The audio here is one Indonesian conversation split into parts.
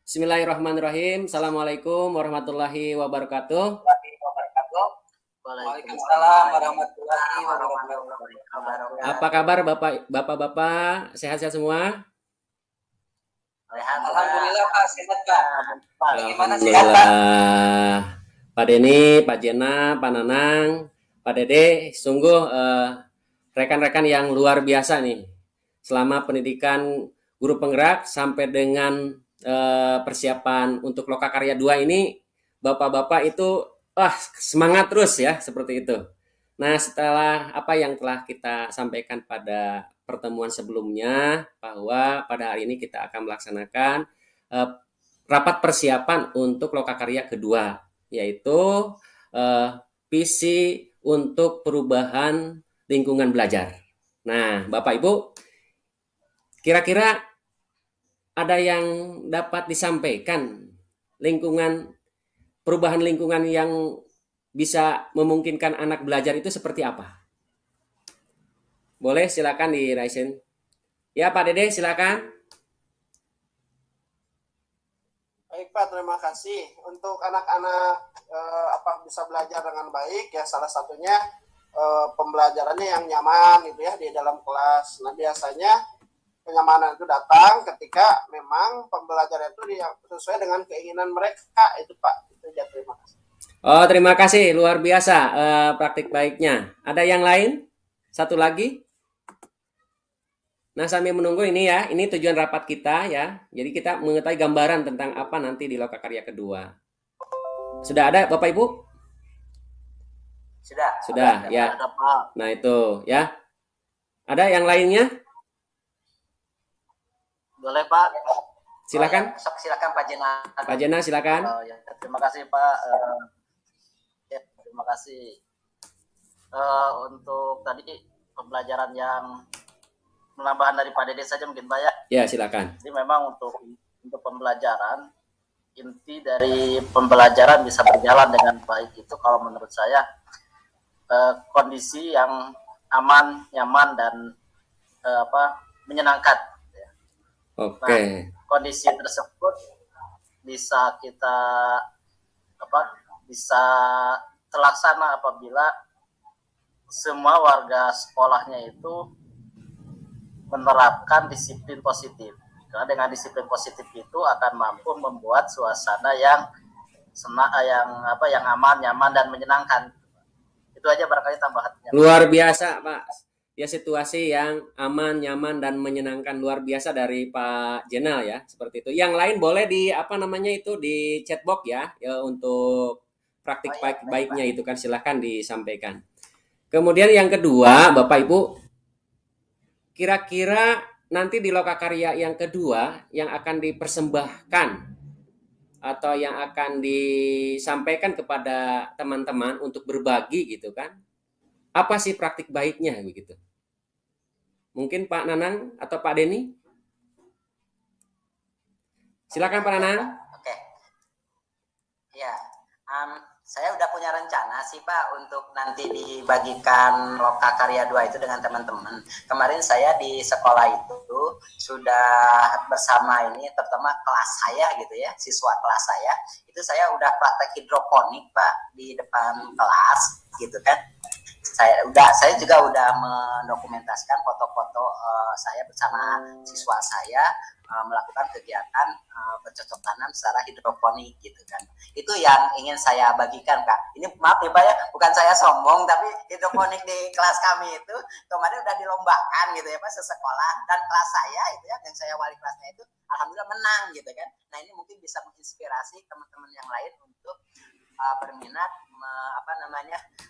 Bismillahirrahmanirrahim. Assalamualaikum warahmatullahi wabarakatuh. Waalaikumsalam warahmatullahi wabarakatuh. Apa kabar Bapak-bapak? Sehat-sehat semua? Alhamdulillah Pak, sehat Pak. Gimana sehat Pak? Alhamdulillah. Pak Denny, Pak Jena, Pak Nanang, Pak Dede, sungguh rekan-rekan yang luar biasa nih. Selama pendidikan guru penggerak sampai dengan persiapan untuk Lokakarya 2 ini, Bapak-bapak itu semangat terus ya, seperti itu. Nah, setelah apa yang telah kita sampaikan pada pertemuan sebelumnya, bahwa pada hari ini kita akan melaksanakan rapat persiapan untuk Lokakarya kedua, yaitu visi untuk perubahan lingkungan belajar. Nah, Bapak Ibu, kira-kira ada yang dapat disampaikan perubahan lingkungan yang bisa memungkinkan anak belajar itu seperti apa? Boleh, silakan diraisen. Ya, Pak Dede, silakan. Baik Pak, terima kasih. Untuk anak-anak bisa belajar dengan baik ya, salah satunya pembelajarannya yang nyaman gitu ya di dalam kelas. Nah, biasanya kenyamanan itu datang ketika memang pembelajaran itu sesuai dengan keinginan mereka, itu Pak. Itu aja, terima kasih. Oh, terima kasih, luar biasa praktik baiknya. Ada yang lain? Satu lagi? Nah, sambil menunggu ini ya, ini tujuan rapat kita ya. Jadi kita mengetahui gambaran tentang apa nanti di Lokakarya kedua. Sudah ada Bapak Ibu? Sudah ya. Nah, itu ya. Ada yang lainnya? Boleh Pak. Silakan. Silakan Pak Jena. Pak Jena, silakan. Ya, terima kasih Pak. Terima kasih untuk tadi pembelajaran yang penambahan dari Pak Dede saja mungkin Pak ya. Ya, silakan. Jadi memang untuk pembelajaran, inti dari pembelajaran bisa berjalan dengan baik itu kalau menurut saya kondisi yang aman, nyaman dan menyenangkan. Oke. Nah, kondisi tersebut bisa kita bisa terlaksana apabila semua warga sekolahnya itu menerapkan disiplin positif. Karena dengan disiplin positif itu akan mampu membuat suasana yang aman, nyaman dan menyenangkan. Itu aja barangkali tambahannya. Luar biasa, Pak. Ya, situasi yang aman, nyaman dan menyenangkan luar biasa dari Pak Jenal ya, seperti itu. Yang lain boleh di di chatbox ya untuk praktik baiknya itu kan silahkan disampaikan. Kemudian yang kedua, Bapak Ibu, kira-kira nanti di Lokakarya yang kedua yang akan dipersembahkan atau yang akan disampaikan kepada teman-teman untuk berbagi gitu kan, apa sih praktik baiknya begitu? Mungkin Pak Nanang atau Pak Denny? Silakan Pak Nanang. Oke. Ya, saya udah punya rencana sih Pak untuk nanti dibagikan Lokakarya 2 itu dengan teman-teman. Kemarin saya di sekolah itu sudah bersama ini, terutama kelas saya gitu ya, siswa kelas saya, itu saya udah praktek hidroponik Pak di depan kelas gitu kan. Saya juga udah mendokumentasikan foto-foto saya bersama siswa saya melakukan kegiatan bercocok tanam secara hidroponik gitu kan. Itu yang ingin saya bagikan Kak. Ini maaf nih Pak ya, bukan saya sombong, tapi hidroponik di kelas kami itu kemarin udah dilombakan gitu ya Pak, sesekolah, dan kelas saya itu ya, yang saya wali kelasnya itu alhamdulillah menang gitu kan. Nah, ini mungkin bisa menginspirasi teman-teman yang lain untuk berminat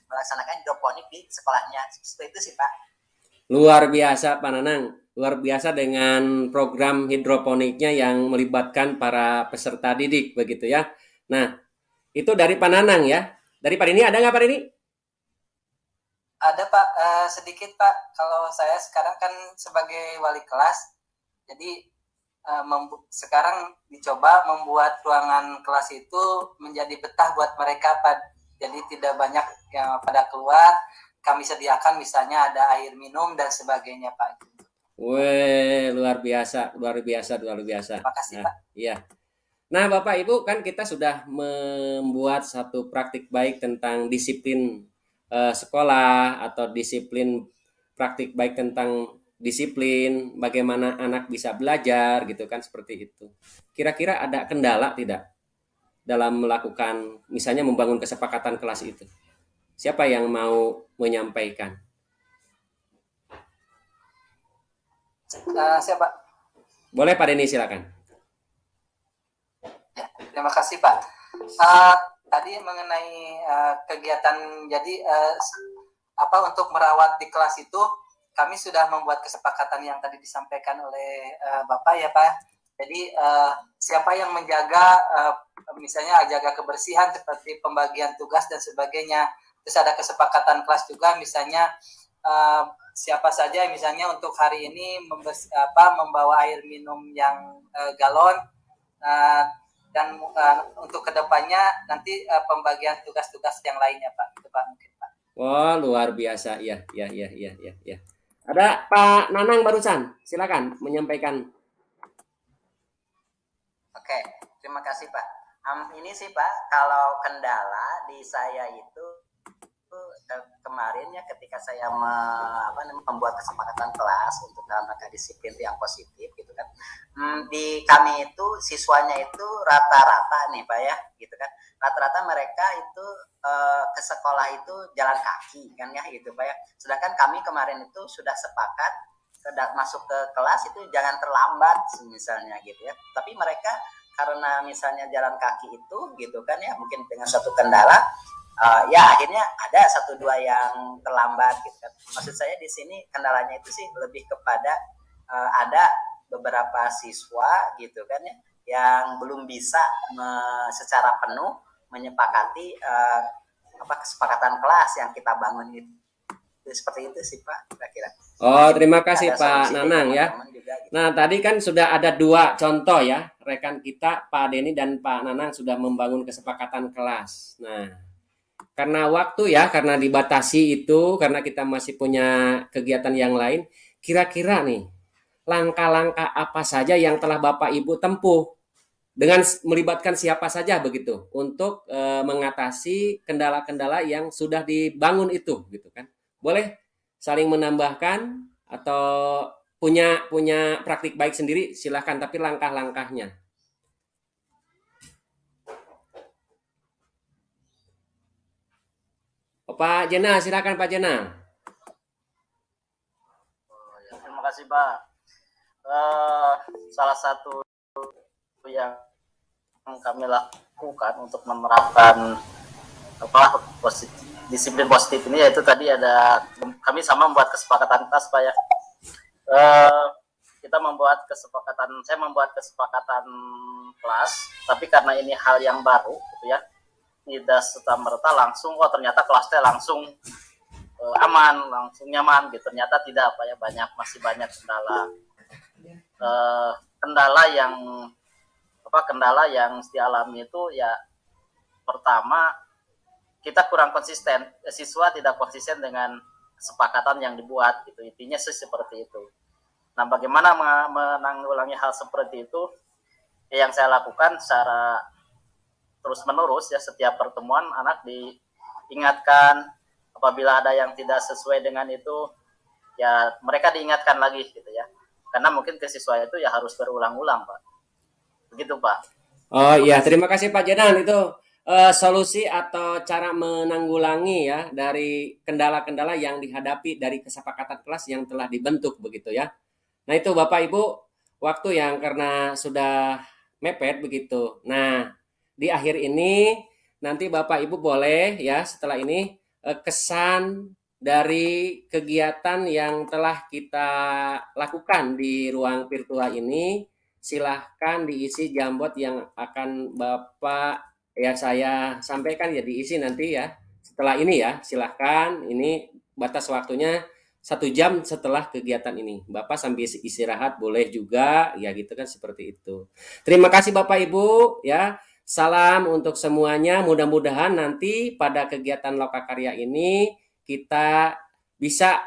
melaksanakan hidroponik di sekolahnya. Seperti itu sih Pak. Luar biasa Pak Nanang, luar biasa dengan program hidroponiknya yang melibatkan para peserta didik begitu ya. Nah, itu dari Pak Nanang ya. Dari Pak Dini ada nggak Pak Dini? Ada Pak, sedikit Pak. Kalau saya sekarang kan sebagai wali kelas, jadi sekarang dicoba membuat ruangan kelas itu menjadi betah buat mereka Pak. Jadi tidak banyak yang pada keluar. Kami sediakan misalnya ada air minum dan sebagainya Pak. Weh, luar biasa, luar biasa, luar biasa. Terima kasih, Nah, Pak. iya. Nah, Bapak Ibu, kan kita sudah membuat satu praktik baik tentang disiplin sekolah atau disiplin praktik baik tentang disiplin, bagaimana anak bisa belajar gitu kan seperti itu. Kira-kira ada kendala tidak dalam melakukan misalnya membangun kesepakatan kelas itu? Siapa yang mau menyampaikan? Siapa? Boleh Pak Denny silakan. Ya, terima kasih Pak. Tadi mengenai kegiatan, jadi untuk merawat di kelas itu kami sudah membuat kesepakatan yang tadi disampaikan oleh Bapak ya Pak. Jadi siapa yang menjaga misalnya jaga kebersihan seperti pembagian tugas dan sebagainya. Terus ada kesepakatan kelas juga misalnya siapa saja misalnya untuk hari ini membawa air minum yang galon dan untuk kedepannya nanti pembagian tugas-tugas yang lainnya Pak. Itu Pak mungkin Pak. Wah, luar biasa. Iya. Ada Pak Nanang barusan. Silakan menyampaikan. Oke, terima kasih Pak. Ini sih Pak, kalau kendala di saya itu kemarin ya ketika saya membuat kesepakatan kelas untuk dalam rangka disiplin yang positif gitu kan, di kami itu siswanya itu rata-rata nih Pak ya gitu kan, rata-rata mereka itu ke sekolah itu jalan kaki kan ya gitu Pak ya, sedangkan kami kemarin itu sudah sepakat masuk ke kelas itu jangan terlambat misalnya gitu ya, tapi mereka karena misalnya jalan kaki itu gitu kan ya mungkin dengan suatu kendala ya akhirnya ada 1-2 yang terlambat gitu kan. Maksud saya di sini kendalanya itu sih lebih kepada ada beberapa siswa gitu kan ya yang belum bisa secara penuh menyepakati kesepakatan kelas yang kita bangun itu. Seperti itu sih Pak kira-kira. Oh, terima kasih Pak Nanang ya. Juga, gitu. Nah, tadi kan sudah ada 2 contoh ya, rekan kita Pak Denny dan Pak Nanang sudah membangun kesepakatan kelas. Nah, karena waktu ya, karena dibatasi itu, karena kita masih punya kegiatan yang lain, kira-kira nih, langkah-langkah apa saja yang telah Bapak Ibu tempuh dengan melibatkan siapa saja begitu untuk mengatasi kendala-kendala yang sudah dibangun itu gitu kan. Boleh saling menambahkan atau punya praktik baik sendiri silahkan, tapi langkah-langkahnya. Pak Jena, silakan Pak Jena. Terima kasih Pak. Salah satu yang kami lakukan untuk menerapkan disiplin positif ini yaitu tadi ada kami sama membuat kesepakatan kelas Pak ya. Saya membuat kesepakatan kelas, tapi karena ini hal yang baru gitu ya, tidak serta-merta langsung ternyata kelasnya langsung aman, langsung nyaman gitu. Ternyata tidak Pak ya, masih banyak kendala yang dialami itu ya. Pertama, kita kurang konsisten, siswa tidak konsisten dengan kesepakatan yang dibuat gitu. Intinya sih seperti itu. Nah, bagaimana menanggulangi hal seperti itu? Yang saya lakukan secara terus-menerus ya, setiap pertemuan anak diingatkan apabila ada yang tidak sesuai dengan itu, ya mereka diingatkan lagi gitu ya. Karena mungkin ke siswa itu ya harus berulang-ulang Pak. Begitu Pak. Oh iya, terima kasih Pak Jenan. Itu solusi atau cara menanggulangi ya dari kendala-kendala yang dihadapi dari kesepakatan kelas yang telah dibentuk begitu ya. Nah itu Bapak Ibu, waktu yang karena sudah mepet begitu. Nah di akhir ini nanti Bapak Ibu boleh ya setelah ini kesan dari kegiatan yang telah kita lakukan di ruang virtual ini, silahkan diisi Jamboard yang akan Bapak ya saya sampaikan ya, diisi nanti ya setelah ini ya, silahkan. Ini batas waktunya 1 jam setelah kegiatan ini. Bapak sambil istirahat boleh juga ya gitu kan, seperti itu. Terima kasih Bapak Ibu ya. Salam untuk semuanya. Mudah-mudahan nanti pada kegiatan Lokakarya ini kita bisa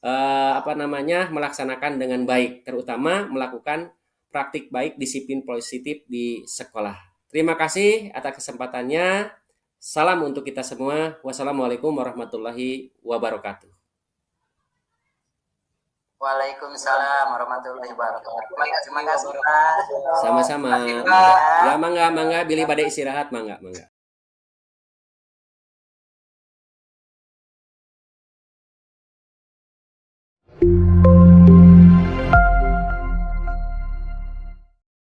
melaksanakan dengan baik, terutama melakukan praktik baik disiplin positif di sekolah. Terima kasih atas kesempatannya. Salam untuk kita semua. Wassalamualaikum warahmatullahi wabarakatuh. Waalaikumsalam warahmatullahi wabarakatuh. Terima kasih Pak. Sama-sama. Terima kasih, Pak. Ya, mangga, Billy pada istirahat, mangga. Thank you.